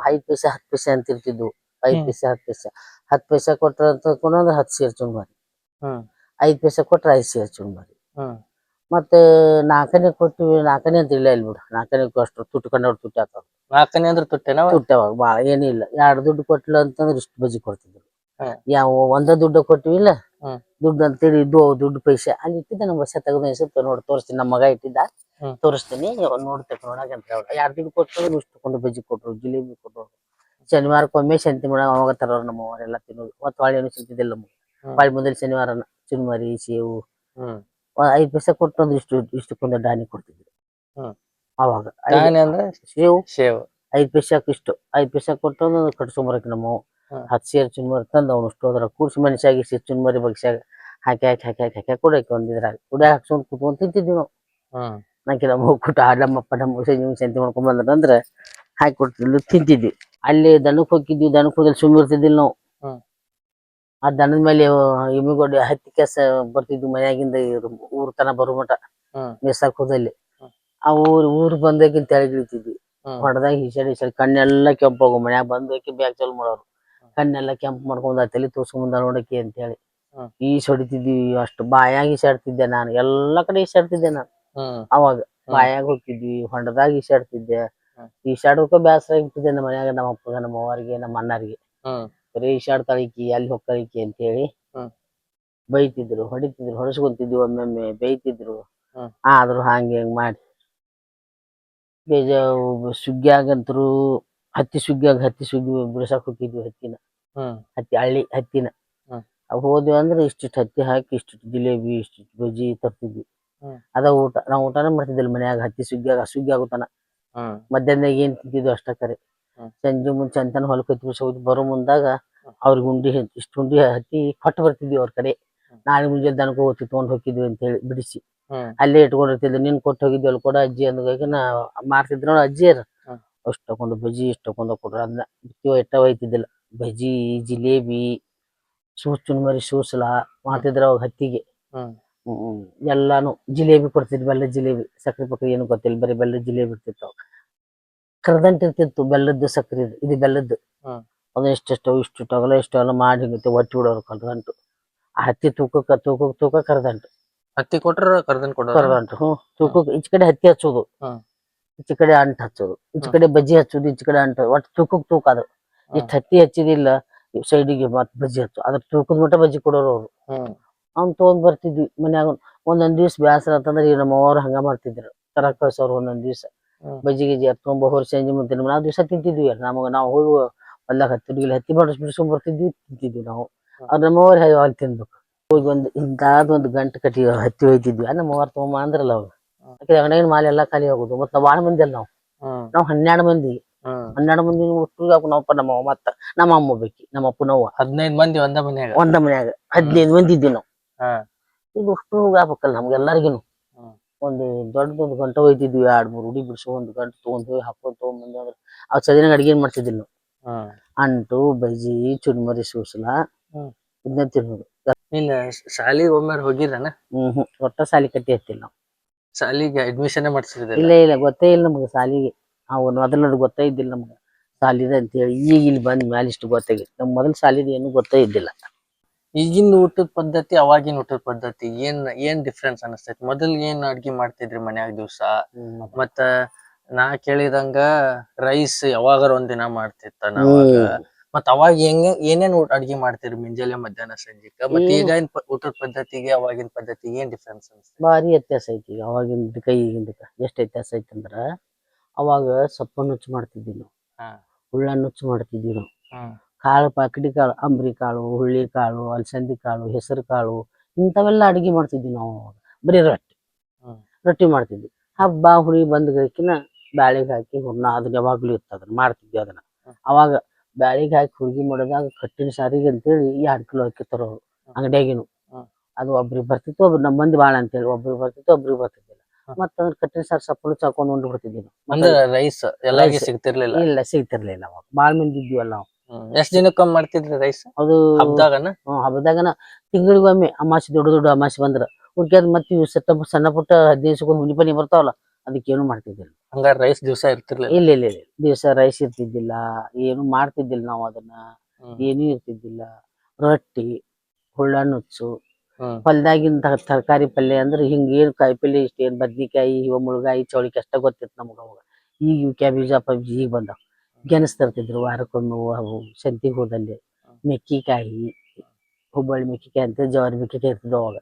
A: 5 ಪೈಸೆ 10 ಪೈಸೆ ಅಂತ ಇರ್ತಿದ್ವು. 5 ಪೈಸೆ 10 ಪೈಸೆ 10 ಪೈಸೆ ಕೊಟ್ರ ಅಂತ ತಕೊಂಡ್ರೆ 10 ಸೇರು ಚುಮ್ಮರಿ. 5 ಪೈಸೆ ಕೊಟ್ರೆ 5 ಸೇರು ಚುಮ್ಮರಿ. ಮತ್ತೆ 4 ಕೊಟ್ಟಿವಿ. 4 ಅಂತ ಇಲ್ಲ ಇಲ್ಲಿ ಬಿಡು. 4 ಅಷ್ಟು ತುಟ್ಟು ಕಂಡವ್ರು ತುಟ್ಟಿ ಆಗ್ತಾವ.
B: 4 ಅಂದ್ರೆ ತುಟ್ಟೆನವ?
A: ತುಟ್ಟಿ ಅವಾಗ ಬಾಳ ಏನಿಲ್ಲ. 2 ದುಡ್ಡು ಕೊಟ್ಲ ಅಂತಂದ್ರೆ ಇಷ್ಟು ಬಜ್ಜಿ ಕೊಡ್ತಿದ್ರು.
B: ಹ್ಮ್.
A: ಯಾವ ಒಂದ ದುಡ್ಡು ಕೊಟ್ಟಿವಿಲ್ಲ
B: ಹ್ಮ್.
A: ದುಡ್ಡು ಅಂತೇಳಿ ಇದ್ದು ಅವು ದುಡ್ಡು ಪೈಸೆ ಅಲ್ಲಿ ಇಟ್ಟಿದ್ದೆ ನಮ್ಮ ವರ್ಷ ತೆಗೆದು ಹೆಸರು ನೋಡಿ ತೋರಿಸ್ತೀನಿ ನಮ್ಮ ಮಗ ಇಟ್ಟಿದ್ದ
B: ಹ್ಮ್.
A: ತೋರಿಸ್ತೀನಿ ನೋಡ್ತೇವೆ ನೋಡಕಂತ ಎರಡು ದುಡ್ಡು ಕೊಟ್ಟರು ಇಷ್ಟು ಕೊಂಡು ಬಜ್ಜಿ ಕೊಟ್ರು ಜಿಲೇಬಿ ಕೊಟ್ರು ಶನಿವಾರಕ್ಕೊಮ್ಮೆ ಸಂತಿ ಮಾಡಾಗ ಅವಾಗ ತರೋರು ನಮ್ಮವರೆಲ್ಲ ತಿನ್ನೋದು ಮತ್ತೆ ಹೊಳೆ ಏನು ಸಿಗ್ತಿದ್ದಿಲ್ಲ ನಮ್ಗೆ ಹೊಳೆ ಮುಂದಿನ ಶನಿವಾರನ ಚುರುಮರಿ ಸೇವು
B: ಹ್ಮ್.
A: 5 ಪೈಸೆ ಕೊಟ್ಟು ಒಂದು ಇಷ್ಟಕ್ಕೊಂದು ಡಾನಿ ಕೊಡ್ತಿದ್ರು
B: ಹ್ಮ್.
A: ಅವಾಗ
B: ದಾನಿ ಅಂದ್ರೆ
A: ಸೇವು
B: ಶೇವ್
A: 5 ಪೈಸೆಕ್ ಇಷ್ಟು 5 ಪೈಸೆ ಕೊಟ್ಟು ಕಟ್ಸ್ಕೊಂಬರಕ್ಕೆ ನಮ್ಮ
B: ಹ್ಮ್.
A: 10 ಸೇರು ಚುರುಮರಿ ತಂದು ಅವ್ನು ಅಷ್ಟು ಹೋದ್ರ ಕೂರ್ಸಿ ಮನುಷ್ಯಾಗಿ ಚುರುಮರಿ ಬಗ್ಸ್ಯಾಗ ಹಾಕಿ ಕುಡಿಯಕ್ಕೆ ಒಂದಿದ್ರಾಗ ಕುಡಿಯಾಕ ಹಾಕ್ಸ್ಕೊಂಡ್ ಕುತ್ಕೊಂಡ್ ತಿಂತಿದ್ವಿ ನಾವು
B: ಹ್ಮ್.
A: ನಂಗೆ ನಮ್ಮ ಕುಟ ನಮ್ಮಪ್ಪ ನಮ್ಮ ಸಂತಿ ಮಾಡ್ಕೊಂಡ್ ಬಂದ್ರಂದ್ರೆ ಹಾಕಿ ಕೊಡ್ತಿದ್ಲು ತಿಂತಿದ್ವಿ ಅಲ್ಲಿ ದನಕ್ಕೆ ಹೋಗಿದ್ವಿ ದನಕ್ಕೆ ಹೋದಲ್ಲಿ ಸುಮ್ಮನೆ ಇರ್ತಿದ್ದಿಲ್ಲ ನಾವು
B: ಹ್ಮ್.
A: ಆ ದನದ ಮೇಲೆ ಎಮ್ಮಿಗೊಡ್ಡಿ ಹತ್ತಿ ಕೆಸ ಬರ್ತಿದ್ವಿ ಮನ್ಯಾಗಿಂದ ಊರ್ ತನ ಬರೋ ಮಟ
B: ಹ್ಮ್.
A: ಮೇಸಾಕ್ ಹೋದಲ್ಲಿ
B: ಹ್ಮ್.
A: ಆ ಊರ್ ಬಂದಾಗಿಂದ ತೆಳಗಿಳಿತಿದ್ವಿ
B: ಹ್ಮ್.
A: ಹೊಡೆದಾಗ ಈಸಾಡಿ ಕಣ್ಣೆಲ್ಲ ಕೆಂಪು ಹೋಗು ಮನ್ಯಾಗ ಬಂದಕ್ಕೆ ಬ್ಯಾಗ್ ಚಾಲು ಮಾಡೋರು ಕಣ್ಣೆಲ್ಲ ಕೆಂಪು ಮಾಡ್ಕೊಂಡ ತಲೆ ತೋರ್ಸ್ಕೊಂಡ್ ನೋಡಕ್ಕೆ ಅಂತೇಳಿ
B: ಹ್ಮ್.
A: ಈಸ್ ಹೊಡಿತಿದ್ವಿ ಅಷ್ಟು ಬಾಯಾಗಿ ಈಸಾಡ್ತಿದ್ದೆ ನಾನು ಎಲ್ಲಾ ಕಡೆ ಈಸಾಡ್ತಿದ್ದೆ ನಾನು
B: ಹ್ಮ್.
A: ಅವಾಗ ಬಾಯಾಗ ಹೋಗ್ತಿದ್ವಿ ಹೊಂಡದಾಗ ಈಸಾಡ್ತಿದ್ದೆ ಈಸಾಡೋಕೆ ಬೇಸರ ಆಗಿಬಿಟ್ಟಿದ್ದೆ ನಮ್ಮ ಮನ್ಯಾಗ ನಮ್ಮ ಅಪ್ಪಗ ನಮ್ಮ ಅವ್ವರಿಗೆ ನಮ್ಮ ಅಣ್ಣರಿಗೆ
B: ಹ್ಮ್.
A: ಬರೀ ಈಸಾಡ್ತಾಳಿಕಿ ಅಲ್ಲಿ ಹೋಗ್ತಾಳಿಕಿ ಅಂತೇಳಿ
B: ಹ್ಮ್.
A: ಬೈತಿದ್ರು ಹೊಡಿತಿದ್ರು ಹೊಡಸ್ಕೊಂತಿದ್ವಿ ಒಮ್ಮೊಮ್ಮೆ ಬೈತಿದ್ರು
B: ಹ್ಮ್.
A: ಆದ್ರೂ ಹಂಗೆ ಹೆಂಗ್ ಮಾಡಿ ಬೇಜ ಸುಗ್ಗಿಯಾಗಂತರು ಹತ್ತಿ ಸುಗ್ಗಿ ಬಿಡ್ಸಾಕ್ ಹೋಗಿದ್ವಿ ಹತ್ತಿನ
B: ಹ್ಮ್.
A: ಹತ್ತಿನ
B: ಹ್ಮ್.
A: ಅವ್ ಹೋದ್ವಿ ಅಂದ್ರೆ ಇಷ್ಟಿಷ್ಟು ಹತ್ತಿ ಹಾಕಿ ಇಷ್ಟಿಷ್ಟು ಜಿಲೇಬಿ ಇಷ್ಟಿಷ್ಟು ಬಜ್ಜಿ ತರ್ತಿದ್ವಿ
B: ಹ್ಮ್.
A: ಅದ ಊಟ ನಾವು ಊಟನೇ ಮಾಡ್ತಿದ್ದಿಲ್ಲ ಮನ್ಯಾಗ ಹತ್ತಿ ಸುಗ್ಗಿ ಆಗುತ್ತಾನ
B: ಹ್ಮ್.
A: ಮಧ್ಯಾಹ್ನದಾಗ ಏನ್ ತಿಂತಿದ್ವಿ ಅಷ್ಟ ಕರೆ
B: ಹ್ಮ್.
A: ಸಂಜೆ ಮುಂಚೆ ಅಂತಾನ ಹೊಲಕ್ಕೆ ಹೋಗಿ ಬರೋ ಮುಂದಾಗ ಅವ್ರಿಗೆ ಇಷ್ಟು ಉಂಡಿ ಹತ್ತಿ ಕೊಟ್ಟು ಬರ್ತಿದ್ವಿ ಅವ್ರ ಕಡೆ ನಾಳೆ ಮುಂಜಾನೆ ದನಕ್ಕೆ ಹೋಗಿ ತಗೊಂಡ್ ಹೋಗಿದ್ವಿ ಅಂತ ಹೇಳಿ ಬಿಡಿಸಿ
B: ಹ್ಮ್.
A: ಅಲ್ಲೇ ಇಟ್ಕೊಂಡಿರ್ತಿದ್ವಿ ನೀನ್ ಕೊಟ್ಟು ಹೋಗಿದ್ವಿ ಅಲ್ಲಿ ಕೂಡ ಅಜ್ಜಿ ಅಂದಾಗ ಮಾರ್ತಿದ್ರು ನೋಡಿ ಅಜ್ಜಿಯರ್
B: ಹ್ಮ್.
A: ಅಷ್ಟು ತಗೊಂಡು ಬಜ್ಜಿ ಇಷ್ಟು ತಗೊಂಡು ಕೊಟ್ರು ಅದನ್ನ ಎಟ್ಟ ಒಯ್ತಿದ್ದಿಲ್ಲ ಬಜ್ಜಿ ಜಿಲೇಬಿ ಚುರುಮರಿ ಸೂಸಲ ಮಾಡ್ತಿದ್ರು ಅವಾಗ ಹತ್ತಿಗೆ
B: ಹ್ಮ್.
A: ಎಲ್ಲಾನು ಜಿಲೇಬಿ ಕೊಡ್ತಿದ್ವಿ ಬೆಲ್ಲದ ಜಿಲೇಬಿ ಸಕ್ರೆ ಪಕ್ರೆ ಏನು ಗೊತ್ತಿಲ್ಲ ಬರೀ ಬೆಲ್ಲದ ಜಿಲೇಬಿ ಇರ್ತಿತ್ತು ಅವಾಗ ಕರ್ದಂಟ್ ಇರ್ತಿತ್ತು ಬೆಲ್ಲದ್ದು ಸಕ್ರೆ ಇದು ಬೆಲ್ಲದ್ದು
B: ಹ್ಮ್.
A: ಅದನ್ನ ಇಷ್ಟು ಅಗಲ ಇಷ್ಟು ಮಾಡಿ ಒತ್ತಿ ಬಿಡೋರು ಕರ್ದಂಟು ಆ ಹತ್ತಿ ತೂಕ ಕರ್ದಂಟು
B: ಹತ್ತಿ ಕೊಟ್ರ ಕರ್ದನ್ ಕೊಡೋರ
A: ಕರ್ದಂಟು ತೂಕಕ್ಕೆ ಈಚ ಕಡೆ ಹತ್ತಿ ಹಚ್ಚೋದು
B: ಹ್ಮ್.
A: ಈಚ ಕಡೆ ಅಂಟು ಹಚ್ಚೋದು ಈಚ ಕಡೆ ಬಜ್ಜಿ ಹಚ್ಚೋದು ಈಚ ಕಡೆ ಅಂಟು ಒಟ್ಟು ತೂಕ ಅದು ಇಷ್ಟು ಹತ್ತಿ ಹಚ್ಚಿದಿಲ್ಲ ಸೈಡಿಗೆ ಮತ್ ಬಜ್ಜಿ ಹಚ್ಚು ಅದ್ರ ತೂಕದ ಮಟ್ಟ ಬಜ್ಜಿ ಕೊಡೋರು ಅವ್ರು
B: ಹ್ಮ್.
A: ಅವ್ನ್ ತಗೊಂಡ್ ಬರ್ತಿದ್ವಿ ಮನ್ಯಾಗ ಒಂದೊಂದ್ ದಿವ್ಸ ಬ್ಯಾಸರ ಅಂತಂದ್ರೆ ನಮ್ಮ ಅವ್ರು ಹಂಗ ಮಾಡ್ತಿದ್ರು ತರಕ್ ಕಳ್ಸೋರು ಒಂದೊಂದ್ ದಿವ್ಸ ಬಜ್ಜಿ ಗಿಜ್ಜಿ ಹತ್ಕೊಂಡ್ ಬಹುರ್ ಸಂಜೆ ಮುಂದೆ ನಾವು ದಿವ್ಸ ತಿಂತಿದ್ವಿ ನಾವು ಹೋಗಿ ಹೊಲ್ದಾಗ ಹತ್ತಿ ಬಿಡಿಸ್ಕೊಂಡ್ ಬರ್ತಿದ್ವಿ ತಿಂತಿದ್ವಿ ನಾವು ಅವ್ರ ನಮ್ಮವ್ರು ಅಲ್ಲಿ ತಿನ್ಬೇಕು ಹೋಗಿ ಒಂದು ಗಂಟೆ ಕಟ್ಟಿ ಹತ್ತಿ ಹೋಯ್ತಿದ್ವಿ ನಮ್ಮ ಅವ್ರು ತಗೊಂಬ ಅಂದ್ರಲ್ಲ ಅವ್ರು ಅಂಗಡಿನ ಮಾಲ್ ಎಲ್ಲಾ ಖಾಲಿ ಹೋಗುದು ಮತ್ ನಾವ್ ಭಾಳ ಮಂದಿ ಅಲ್ಲ ನಾವು 12 ಮಂದಿ 12 ಮಂದಿ ಒಟ್ಟು ನಾವಪ್ಪ ನಮ್ಮ ಮತ್ತ ನಮ್ಮ ಅಮ್ಮ ಬೇಕಿ ನಮ್ಮ ಅಪ್ಪ ನಾವು
B: 15 ಮಂದಿ ಒಂದ ಮನ್ಯಾಗ
A: 15 ಮಂದಿ ಇದ್ವಿ ನಾವು
B: ಹಾ.
A: ಈಗ ಅಷ್ಟು ಆಗ್ಬೇಕಲ್ಲ ನಮ್ಗೆಲ್ಲರಿಗೂ ಒಂದು ದೊಡ್ಡದೊಂದು ಗಂಟೆ ಹೋಯ್ತಿದ್ವಿ 2-3 ಹುಡಿ ಬಿಡ್ಸೋ ಒಂದು ಗಂಟೆ ತಗೊಂಡ್ವಿ ಹಾಕೊಂಡ್ ತಗೊಂಡ್ಬಂದ್ವಿ ಅಂದ್ರೆ ಅವ್ ಸದಿನಾಗ ಅಡಿಗೆ ಏನ್ ಮಾಡ್ತಿದ್ದಿಲ್ಲ ನಾವು ಅಂಟು ಬಜ್ಜಿ ಚುರುಮರಿ ಸೂಸಲ ಇದನ್ನ ತಿನ್ನೋದು
B: ನೀನ್ ಶಾಲಿಗೆ ಒಮ್ಮೆ ಹೋಗಿರನ
A: ಒಟ್ಟ ಸಾಲಿ ಕಟ್ಟಿ ಹತ್ತಿಲ್ಲ ನಾವು
B: ಶಾಲಿಗೆ ಅಡ್ಮಿಷನ್ ಮಾಡ್ಸಿದ್ರಲ್ಲ
A: ಇಲ್ಲ ಗೊತ್ತೇ ಇಲ್ಲ ನಮ್ಗೆ ಸಾಲಿಗೆ ಮೊದಲದು ಗೊತ್ತೇ ಇದ್ದಿಲ್ಲ ನಮ್ಗೆ ಸಾಲಿದೆ ಅಂತೇಳಿ ಈಗ ಇಲ್ಲಿ ಬಂದ್ ಮ್ಯಾಲ ಇಷ್ಟು ಗೊತ್ತಾಗಿತ್ತು ನಮ್ ಮೊದಲು ಸಾಲಿದ ಏನು ಗೊತ್ತೇ ಇದ್ದಿಲ್ಲ
B: ಈಗಿನ ಊಟದ ಪದ್ಧತಿ ಅವಾಗಿನ ಊಟದ ಪದ್ಧತಿ ಏನ್ ಡಿಫ್ರೆನ್ಸ್ ಅನಸ್ತೈತಿ ಮೊದಲ್ ಏನ್ ಅಡ್ಗಿ ಮಾಡ್ತಿದ್ರಿ ಮನ್ಯಾಗ ದಿವ್ಸ ಮತ್ತ ನಾ ಕೇಳಿದಂಗ ರೈಸ್ ಯಾವಾಗಾರ ಒಂದಿನ ಮಾಡ್ತಿತ್ತ ನಾವಾಗ ಮತ್ತ ಅವಾಗ ಏನೇನ್ ಅಡ್ಗಿ ಮಾಡ್ತಿರಿ ಮುಂಜಾನೆ ಮಧ್ಯಾಹ್ನ ಸಂಜಿಕ ಮತ್ತ ಈಗ ಊಟದ ಪದ್ಧತಿಗೆ ಅವಾಗಿನ ಪದ್ಧತಿಗೆ ಏನ್ ಡಿಫ್ರೆನ್ಸ್ ಅನ್ಸ್ತೈತಿ
A: ಭಾರಿ ವ್ಯತ್ಯಾಸ ಐತಿ ಈಗ ಅವಾಗಿಂದ ಈಗಿಂದಕ್ಕ ಎಷ್ಟ್ ವ್ಯತ್ಯಾಸ ಐತಿ ಅಂದ್ರ ಅವಾಗ ಸೊಪ್ಪ ನುಚ್ಚು ಮಾಡ್ತಿದ್ವಿ ನಾವು ಹುಳ್ಳ ನುಚ್ಚು ಮಾಡ್ತಿದ್ವಿ ನಾವು ಕಾಳು ಪಾಕಡಿ ಕಾಳು ಅಂಬ್ರಿ ಕಾಳು ಹುಳ್ಳಿ ಕಾಳು ಅಲಸಂದಿ ಕಾಳು ಹೆಸರು ಕಾಳು ಇಂಥವೆಲ್ಲ ಅಡಿಗೆ ಮಾಡ್ತಿದ್ವಿ ನಾವು ಅವಾಗ ಬರೀ ರೊಟ್ಟಿ ಮಾಡ್ತಿದ್ವಿ ಹಬ್ಬ ಹುಳಿ ಬಂದ್ಕಿನ ಬ್ಯಾಳಿಗೆ ಹಾಕಿ ಹೂರ್ಣ ಅದನ್ನ ಯಾವಾಗ್ಲೂ ಇರ್ತದನ್ನ ಮಾಡ್ತಿದ್ವಿ ಅದನ್ನ ಅವಾಗ ಬ್ಯಾಳಿಗೆ ಹಾಕಿ ಹುಡುಗಿ ಮಾಡೋದಾಗ ಕಟ್ಟಿನ ಸಾರಿಗೆ ಅಂತೇಳಿ 2 ಕಿಲೋ ಅಕ್ಕಿ ತರೋರು ಅಂಗಡಿಯಾಗಿನು ಅದು ಒಬ್ರಿಗೆ ಬರ್ತಿತ್ತು ಒಬ್ರು ನಮ್ಮ ಮಂದಿ ಬಾಳ ಅಂತೇಳಿ ಒಬ್ರಿಗೆ ಬರ್ತಿತ್ತು ಒಬ್ರಿಗೆ ಬರ್ತಿದ್ದಿಲ್ಲ ಮತ್ತ ಅದ್ರ ಕಟ್ಟಿನ ಸಾರು ಸಪ್ಪಳು ಚಾಕೊಂಡು ಉಂಡು ಬಿಡ್ತಿದ್ವಿ
B: ಅಂದ್ರೆ ರೈಸ್ ಎಲ್ಲಾರ್ಗಿ ಸಿಗ್ತಿರ್ಲಿಲ್ಲ
A: ಇಲ್ಲ ಸಿಗ್ತಿರ್ಲಿಲ್ಲ ಅವಾಗ ಬಾಳ್ ಮಂದಿ ಇದ್ವಿವಲ್ಲ ನಾವು
B: ಎಷ್ಟ್ ದಿನಕ್ಕೊಮ್ಮೆ ಮಾಡ್ತಿದ್ರಿ ರೈಸ್
A: ಅದು ಹಬ್ಬದಾಗನ ತಿಂಗಳಿಗೊಮ್ಮೆ ಅಮಾಸಿ ದೊಡ್ಡ ಅಮಾಸಿ ಬಂದ್ರ ಉಳ್ಕ್ಯಾದ ಮತ್ತೆ ಸಣ್ಣ ಪುಟ್ಟ 15 ಸೆಕೆಂಡ್ ಹುಲಿ ಪನಿ ಬರ್ತಾವಲ್ಲ ಅದಕ್ಕೇನು ಮಾಡ್ತಿದ್ದಿಲ್ಲ
B: ಹಂಗಾರ ರೈಸ್ ದಿವ್ಸ ಇರ್ತಿರ್ಲಿಲ್ಲ
A: ಇಲ್ಲ ದಿವಸ ರೈಸ್ ಇರ್ತಿದ್ದಿಲ್ಲ ಏನು ಮಾಡ್ತಿದ್ದಿಲ್ಲ ನಾವು ಅದನ್ನ ಏನೂ ಇರ್ತಿದ್ದಿಲ್ಲ ರೊಟ್ಟಿ ಹುಳ್ಳ ನುಚ್ಚು ಹೊಲ್ದಾಗಿಂದ ತರಕಾರಿ ಪಲ್ಯ ಅಂದ್ರೆ ಹಿಂಗ ಏನ್ ಕಾಯಿ ಪಲ್ಯ ಇಷ್ಟೇನ್ ಬದ್ನಿಕಾಯಿ ಮುಳಗಾಯಿ ಚೌಳಿಕಾಯಿ ಅಷ್ಟ ಗೊತ್ತಿತ್ತು ನಮಗ ಅವಾಗ ಈಗ ಕ್ಯಾಬೇಜ ಪಬ್ಜಿ ಈಗ ಬಂದಾವ ಗೆಣಸ್ ತರ್ತಿದ್ರು ವಾರಕ್ಕೊಮ್ಮೆ ಅವು ಸಂತಿಗೆ ಹೋದಲ್ಲಿ ಮೆಕ್ಕಿಕಾಯಿ, ಹುಬ್ಬಳ್ಳಿ ಮೆಕ್ಕಿಕಾಯಿ ಅಂತ ಜವಾರಿ ಮೆಕ್ಕಿಕಾಯಿ ಇರ್ತದ ಅವಾಗ.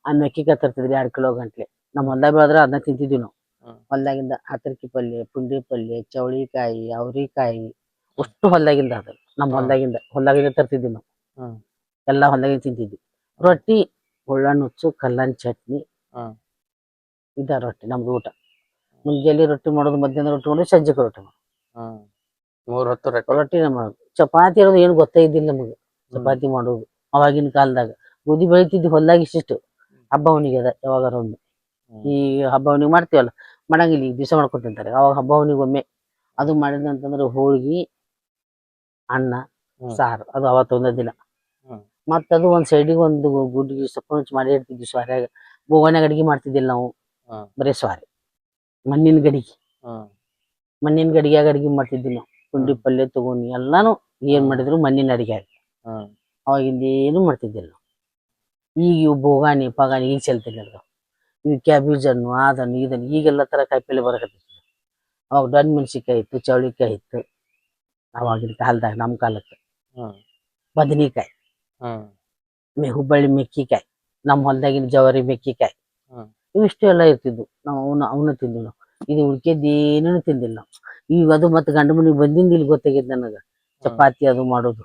A: ಆ ಮೆಕ್ಕಿಕಾಯಿ ತರ್ತಿದ್ರಿ 2 ಕಿಲೋ ಗಂಟ್ಲೆ. ನಮ್ಮ ಹೊಲ್ದಾಗ ಬೆಳೆದ್ರ ಅದನ್ನ ತಿಂತಿದ್ವಿ ನಾವು. ಹೊಲ್ದಾಗಿಂದ ಹತ್ತರ್ಕಿ ಪಲ್ಯ, ಪುಂಡಿ ಪಲ್ಯ, ಚೌಳಿಕಾಯಿ, ಅವ್ರಿಕಾಯಿ ಅಷ್ಟು ಹೊಲ್ದಾಗಿಂದ ಅದ. ನಮ್ಮ ಹೊಲ್ದಾಗಿಂದ ತರ್ತಿದ್ವಿ ನಾವು. ಎಲ್ಲಾ ಹೊಲ್ದಾಗಿಂದ ತಿಂತಿದ್ವಿ. ರೊಟ್ಟಿ, ಉಳ್ಳಾನುಚ್ಚು, ಕಲ್ಲನ್ ಚಟ್ನಿ, ಇದ ರೊಟ್ಟಿ ನಮ್ದು ಊಟ. ಮುಂಜಾನೆ ರೊಟ್ಟಿ ಮಾಡೋದು, ಮಧ್ಯಾಹ್ನ ರೊಟ್ಟಿ ಮಾಡೋದು, ಸಂಜೆಗೆ ರೊಟ್ಟಿ ಮಾಡೋದು.
B: 3 ಹೊತ್ತು
A: ರೊಟ್ಟಿನ ಮಾಡೋದು. ಚಪಾತಿ ಅನ್ನೋದು ಏನು ಗೊತ್ತೇ ಇದ್ದಿಲ್ಲ ನಮಗೆ. ಚಪಾತಿ ಮಾಡೋದು ಅವಾಗಿನ ಕಾಲದಾಗ ಗೋಧಿ ಬೆಳಿತಿದ್ವಿ ಹೊಲ್ದಾಗ ಇಷ್ಟಿಷ್ಟು. ಹಬ್ಬ ಹುಣ್ಣಿಗೆ ಅದ ಯಾವಾಗಾರ ಒಮ್ಮೆ. ಈ ಹಬ್ಬ ಹುಣ್ಣಿಗೆ ಮಾಡ್ತೀವಲ್ಲ, ಮಾಡಂಗಿಲ್ಲ, ಈಗ ದಿವಸ ಮಾಡ್ಕೊಂಡ್ ತಿಂತಾರೆ. ಅವಾಗ ಹಬ್ಬ ಹುಣ್ಣಿಗೆ ಒಮ್ಮೆ ಅದು ಮಾಡಿದಂತಂದ್ರೆ ಹೋಳ್ಗಿ, ಅನ್ನ, ಸಾರು, ಅದು ಅವತ್ತೊಂದ ದಿನ. ಮತ್ತದು ಒಂದ್ ಸೈಡಿಗೆ ಒಂದು ಗುಡ್ಡಿಗೆ ಸೊಪ್ಪು ಮಾಡಿ ಇಡ್ತಿದ್ವಿ ಸ್ವಾರ್ಯಾಗ. ಬೋಗನ್ಯಾಗ ಅಡಿಗೆ ಮಾಡ್ತಿದ್ದಿಲ್ಲ ನಾವು, ಬರೀ ಸ್ವಾರಿ. ಮಣ್ಣಿನ ಗಡಿಗ್ಯಾಗ ಅಡಿಗೆ ಮಾಡ್ತಿದ್ವಿ ನಾವು. ಪುಂಡಿ ಪಲ್ಯ ತಗೊಂಡು ಎಲ್ಲಾನು ಏನ್ ಮಾಡಿದ್ರು ಮಣ್ಣಿನ ಅಡಿಗೆ. ಅವಾಗಿಂದ ಏನು ಮಾಡ್ತಿದ್ದಿಲ್ಲ ನಾವು. ಈಗ ಇವು ಬೋಗಾಣಿ ಪಗಾಣಿ ಈಗ ಚೆಲ್ತಿಲ್ಲ. ಇವು ಕ್ಯಾಬೇಜ್ ಹಣ್ಣು, ಅದನ್ನು ಇದನ್ನು ಈಗೆಲ್ಲ ತರ ಕಾಯಿಪಲ್ಲೆ ಬರಕತ್ತಿತ್ತು. ಅವಾಗ ದೊಡ್ಡ ಮೆಣಸಿಕಾಯಿ ಇತ್ತು, ಚೌಳಿಕಾಯಿ ಇತ್ತು ಅವಾಗಿನ ಕಾಲದಾಗ. ನಮ್ಮ ಕಾಲಕ್ಕೆ ಬದನಿಕಾಯಿ, ಹುಬ್ಬಳ್ಳಿ ಮೆಕ್ಕಿಕಾಯಿ, ನಮ್ಮ ಹೊಲ್ದಾಗಿನ ಜವಾರಿ ಮೆಕ್ಕಿಕಾಯಿ, ಇವಿಷ್ಟು ಎಲ್ಲ ಇರ್ತಿದ್ವು. ನಾವು ಅವನ್ನ ತಿಂದ್ವಿ ನಾವು. ಇದು ಉಳ್ಕೆದ್ದು ಏನೇನು ತಿಂದಿಲ್ಲ ನಾವು. ಈಗ ಅದು ಮತ್ತೆ ಗಂಡ ಮನಿಗೆ ಬಂದಿಂದ ಇಲ್ಲಿ ಗೊತ್ತಾಗಿದ್ ನನಗ ಚಪಾತಿ ಅದು ಮಾಡೋದು.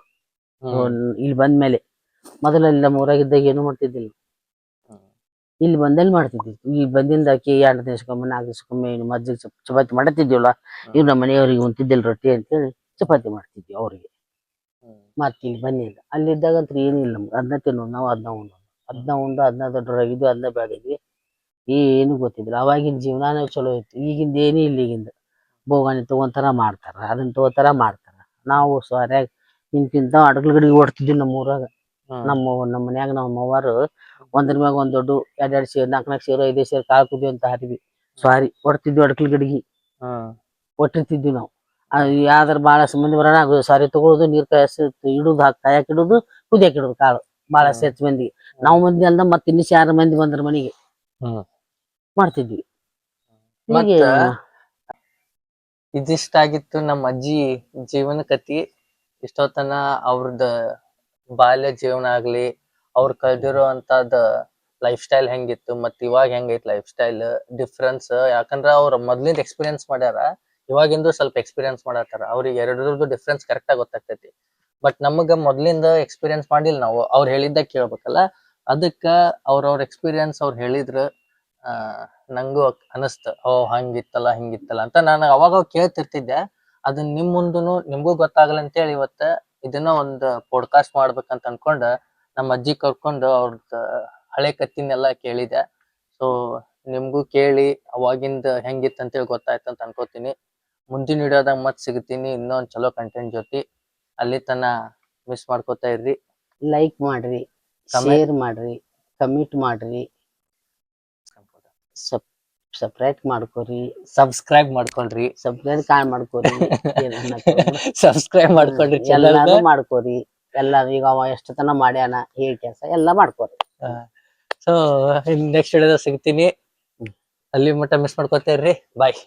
A: ಇಲ್ಲಿ ಬಂದ್ಮೇಲೆ ಮೊದಲೆಲ್ಲ ನಮ್ಮ ಊರಾಗಿದ್ದಾಗ ಏನು ಮಾಡ್ತಿದ್ದಿಲ್ಲ. ಇಲ್ಲಿ ಬಂದಲ್ಲಿ ಮಾಡ್ತಿದ್ವಿ. ಈಗ ಬಂದಿಂದ ಅಕ್ಕಿ 2 ದಿವಸಕ್ಕೊಮ್ಮೆ 4 ದಿವಸಕ್ಕೊಮ್ಮೆ ಮಜ್ಜಿಗೆ ಚಪಾತಿ ಮಾಡತ್ತಿದ್ವಲ್ಲ. ಇವ್ ನಮ್ಮ ಮನೆಯವ್ರಿಗೆ ಉಂತಿದ್ದಿಲ್ಲ ರೊಟ್ಟಿ ಅಂತೇಳಿ ಚಪಾತಿ ಮಾಡ್ತಿದ್ವಿ ಅವ್ರಿಗೆ. ಮತ್ತೆ ಇಲ್ಲಿ ಬಂದಿಲ್ಲ. ಅಲ್ಲಿದ್ದಾಗಂತ್ರ ಏನಿಲ್ಲ ನಮ್ಗೆ. ಅದನ್ನ ತಿನ್ನೋದು ನಾವು, ಅದನ್ನ ಉಂಡು ಅದನ್ನ ದೊಡ್ಡವರಾಗಿದ್ವಿ, ಅದನ್ನ ಬೆಳೆದಿದ್ವಿ. ಏನು ಗೊತ್ತಿದ್ದಿಲ್ಲ. ಅವಾಗಿನ ಜೀವನಾನೇ ಚಲೋ ಇತ್ತು. ಈಗಿಂದ ಏನೂ ಇಲ್ಲ. ಈಗಿಂದ ಬೋಗಾಣಿ ತಗೊಂತಾರ ಮಾಡ್ತಾರ, ಅದನ್ನ ತಗೋತಾರ ಮಾಡ್ತಾರ. ನಾವು ಸ್ವಾರ್ಯಾಗ ಇಂತಿಂತ ಅಡಗಲ್ ಗಡಿಗೆ ಓಡ್ತಿದ್ವಿ ನಮ್ಮ ಊರಾಗ. ನಮ್ಮ ಮನ್ಯಾಗ ನಮ್ಮ ಅವ್ವಾರು ಒಂದ್ರ ಮ್ಯಾಗ ಒಂದ್ ದೊಡ್ಡ 2 ಸೇರ್ 4 ಸೇರು 5 ಸೇರು ಕಾಳು ಕುದಿ ಅಂತ ಹಾರಿವಿ ಸ್ವಾರಿ ಹೊಡ್ತಿದ್ವಿ. ಅಡಕಲ್ ಗಡಿಗೆ ಒಟ್ಟಿರ್ತಿದ್ವಿ ನಾವು. ಯಾವ್ದಾರ ಬಾಳ ಸಂಬಂಧಿ ಬರೋಣ ಸಾರಿ ತಗೊಳುದು, ನೀರ್ ಇಡುದು, ಕಾಯಕ್ ಇಡುದು, ಕುದಿಯಕ್ ಇಡುದು ಕಾಳು. ಬಾಳ ಹೆಚ್ಚು ಮಂದಿ ನಾವು ಮಂದಿ ಅಲ್ದ ಮತ್ತೆ ಇನ್ನಿಸ್ 2 ಮಂದಿ ಬಂದ್ರ ಮನೆಗೆ ಮಾಡ್ತಿದ್ವಿ.
B: ಇದಿಷ್ಟಾಗಿತ್ತು ನಮ್ಮ ಅಜ್ಜಿ ಜೀವನ ಕಥಿ. ಇಷ್ಟೊತ್ತನ ಅವ್ರದ್ದು ಬಾಲ್ಯ ಜೀವನ ಆಗ್ಲಿ, ಅವ್ರು ಕಲ್ತಿರೋ ಅಂತದ್ ಲೈಫ್ ಸ್ಟೈಲ್ ಹೆಂಗಿತ್ತು, ಮತ್ ಇವಾಗ ಹೆಂಗೈತ್ ಲೈಫ್ ಸ್ಟೈಲ್ ಡಿಫ್ರೆನ್ಸ್. ಯಾಕಂದ್ರ ಅವ್ರ ಮೊದ್ಲಿಂದ ಎಕ್ಸ್ಪೀರಿಯನ್ಸ್ ಮಾಡ್ಯಾರ, ಇವಾಗಿಂದು ಸ್ವಲ್ಪ ಎಕ್ಸ್ಪೀರಿಯನ್ಸ್ ಮಾಡತ್ತಾರ. ಅವ್ರಿಗೆ ಎರಡರದ್ದು ಡಿಫ್ರೆನ್ಸ್ ಕರೆಕ್ಟ್ ಆಗಿ ಗೊತ್ತಾಗ್ತೈತಿ. ಬಟ್ ನಮಗ ಮೊದ್ಲಿಂದ ಎಕ್ಸ್ಪೀರಿಯನ್ಸ್ ಮಾಡಿಲ್ಲ ನಾವು. ಅವ್ರು ಹೇಳಿದ್ದ ಕೇಳ್ಬೇಕಲ್ಲ, ಅದಕ್ಕ ಅವ್ರವ್ರ ಎಕ್ಸ್ಪೀರಿಯನ್ಸ್ ಅವ್ರು ಹೇಳಿದ್ರ ನಂಗೂ ಅನಸ್ತ, ಹಂಗಿತ್ತಲ್ಲ ಹಿಂಗಿತ್ತಲ್ಲ ಅಂತ. ನಾನು ಅವಾಗ ಕೇಳ್ತಿರ್ತಿದ್ದೆ. ಅದನ್ನ ನಿಮ್ ಮುಂದನು ನಿಮ್ಗೂ ಗೊತ್ತಾಗಲ್ಲ ಅಂತೇಳಿ ಇವತ್ತ ಇದನ್ನ ಒಂದು ಪಾಡ್ಕಾಸ್ಟ್ ಮಾಡ್ಬೇಕಂತ ಅನ್ಕೊಂಡ ನಮ್ಮ ಅಜ್ಜಿ ಕರ್ಕೊಂಡು ಅವ್ರದ್ದು ಹಳೆ ಕತ್ತಿನೆಲ್ಲ ಕೇಳಿದೆ. ಸೊ ನಿಮ್ಗೂ ಕೇಳಿ ಅವಾಗಿಂದ ಹೆಂಗಿತ್ತು ಅಂತೇಳಿ ಗೊತ್ತಾಯ್ತು ಅಂತ ಅನ್ಕೋತೀನಿ. ಮುಂದಿನ ವಿಡಿಯೋದಾಗ ಮತ್ ಸಿಗ್ತೀನಿ ಇನ್ನೊಂದ್ ಚಲೋ ಕಂಟೆಂಟ್ ಜೊತೆ. ಅಲ್ಲಿ ತನ ಮಿಸ್ ಮಾಡ್ಕೋತಾ ಇರ್ರಿ.
A: ಲೈಕ್ ಮಾಡ್ರಿ, ಶೇರ್ ಮಾಡ್ರಿ, ಕಮೆಂಟ್ ಮಾಡ್ರಿ, ಸಬ್ಸ್ಕ್ರೈಬ್ ಮಾಡ್ಕೊರಿ.
B: ಸಬ್ಸ್ಕ್ರೈಬ್ ಮಾಡ್ಕೊಳ್ರಿ.
A: ಸಬ್ಸ್ಕ್ರೈಬ್ ಮಾಡ್ಕೊರಿ.
B: ಸಬ್ಸ್ಕ್ರೈಬ್ ಮಾಡ್ಕೊಳ್ರಿ.
A: ಎಲ್ಲಾನು ಮಾಡ್ಕೊರಿ. ಎಲ್ಲ ಈಗ ಅವ ಎಷ್ಟು ತನ ಮಾಡ್ಯಾನ ಹೇಳಿ ಕೆಲಸ ಎಲ್ಲ ಮಾಡ್ಕೊರಿ.
B: ಸೊ ನೆಕ್ಸ್ಟ್ ವಿಡಿಯೋದಾಗ ಸಿಗ್ತೀನಿ. ಅಲ್ಲಿ ಮಟ್ಟ ಮಿಸ್ ಮಾಡ್ಕೋತಾ ಇರ್ರಿ. ಬಾಯ್.